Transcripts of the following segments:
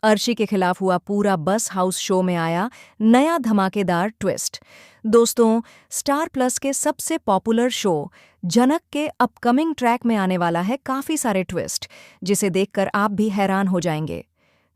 अर्शी के खिलाफ हुआ पूरा बस हाउस शो में आया नया धमाकेदार ट्विस्ट। दोस्तों, स्टार प्लस के सबसे पॉपुलर शो जनक के अपकमिंग ट्रैक में आने वाला है काफी सारे ट्विस्ट, जिसे देखकर आप भी हैरान हो जाएंगे।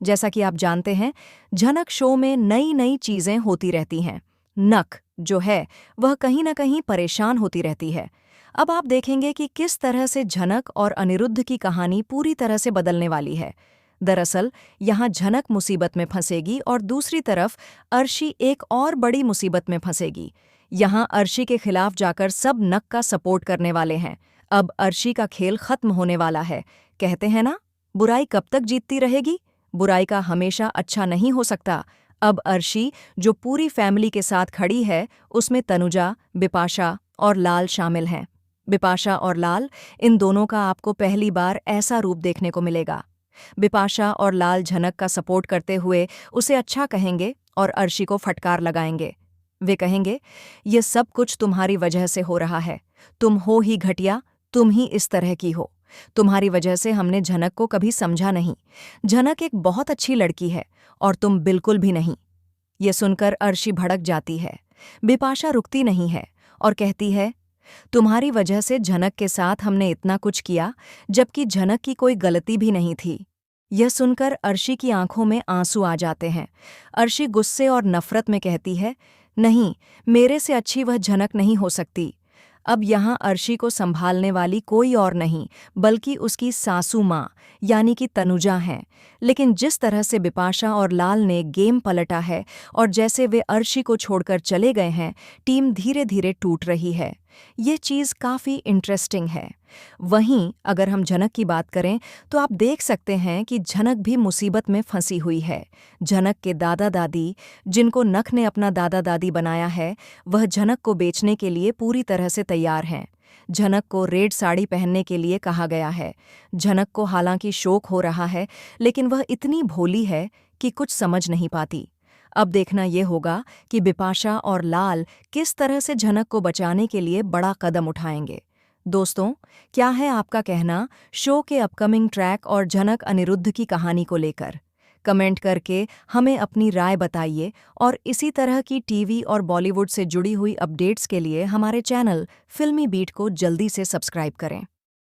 जैसा कि आप जानते हैं, जनक शो में नई नई चीजें होती रहती हैं। नक जो है वह कहीं ना कहीं परेशान होती रहती है। अब आप देखेंगे कि किस तरह से झनक और अनिरुद्ध की कहानी पूरी तरह से बदलने वाली है। दरअसल यहाँ झनक मुसीबत में फंसेगी और दूसरी तरफ अर्शी एक और बड़ी मुसीबत में फंसेगी। यहाँ अर्शी के खिलाफ जाकर सब नक का सपोर्ट करने वाले हैं। अब अर्शी का खेल खत्म होने वाला है। कहते हैं ना, बुराई कब तक जीतती रहेगी? बुराई का हमेशा अच्छा नहीं हो सकता। अब अर्शी जो पूरी फैमिली के साथ खड़ी है, उसमें तनुजा, बिपाशा और लाल शामिल हैं। बिपाशा और लाल, इन दोनों का आपको पहली बार ऐसा रूप देखने को मिलेगा। बिपाशा और लाल झनक का सपोर्ट करते हुए उसे अच्छा कहेंगे और अर्शी को फटकार लगाएंगे। वे कहेंगे, ये सब कुछ तुम्हारी वजह से हो रहा है। तुम हो ही घटिया, तुम ही इस तरह की हो। तुम्हारी वजह से हमने झनक को कभी समझा नहीं। झनक एक बहुत अच्छी लड़की है और तुम बिल्कुल भी नहीं। ये सुनकर अर्शी भड़क जाती है। बिपाशा रुकती नहीं है और कहती है, तुम्हारी वजह से झनक के साथ हमने इतना कुछ किया, जबकि झनक की कोई गलती भी नहीं थी। यह सुनकर अर्शी की आंखों में आंसू आ जाते हैं। अर्शी गुस्से और नफरत में कहती है, नहीं, मेरे से अच्छी वह झनक नहीं हो सकती। अब यहाँ अर्शी को संभालने वाली कोई और नहीं बल्कि उसकी सासू माँ यानी कि तनुजा हैं। लेकिन जिस तरह से बिपाशा और लाल ने गेम पलटा है और जैसे वे अर्शी को छोड़कर चले गए हैं, टीम धीरे धीरे टूट रही है। ये चीज़ काफ़ी इंटरेस्टिंग है। वहीं अगर हम झनक की बात करें तो आप देख सकते हैं कि झनक भी मुसीबत में फंसी हुई है। झनक के दादा दादी, जिनको नख ने अपना दादा दादी बनाया है, वह झनक को बेचने के लिए पूरी तरह से तैयार हैं। झनक को रेड साड़ी पहनने के लिए कहा गया है। झनक को हालांकि शौक हो रहा है, लेकिन वह इतनी भोली है कि कुछ समझ नहीं पाती। अब देखना ये होगा कि बिपाशा और लाल किस तरह से झनक को बचाने के लिए बड़ा कदम उठाएंगे। दोस्तों, क्या है आपका कहना शो के अपकमिंग ट्रैक और झनक अनिरुद्ध की कहानी को लेकर? कमेंट करके हमें अपनी राय बताइए और इसी तरह की टीवी और बॉलीवुड से जुड़ी हुई अपडेट्स के लिए हमारे चैनल फिल्मी बीट को जल्दी से सब्सक्राइब करें।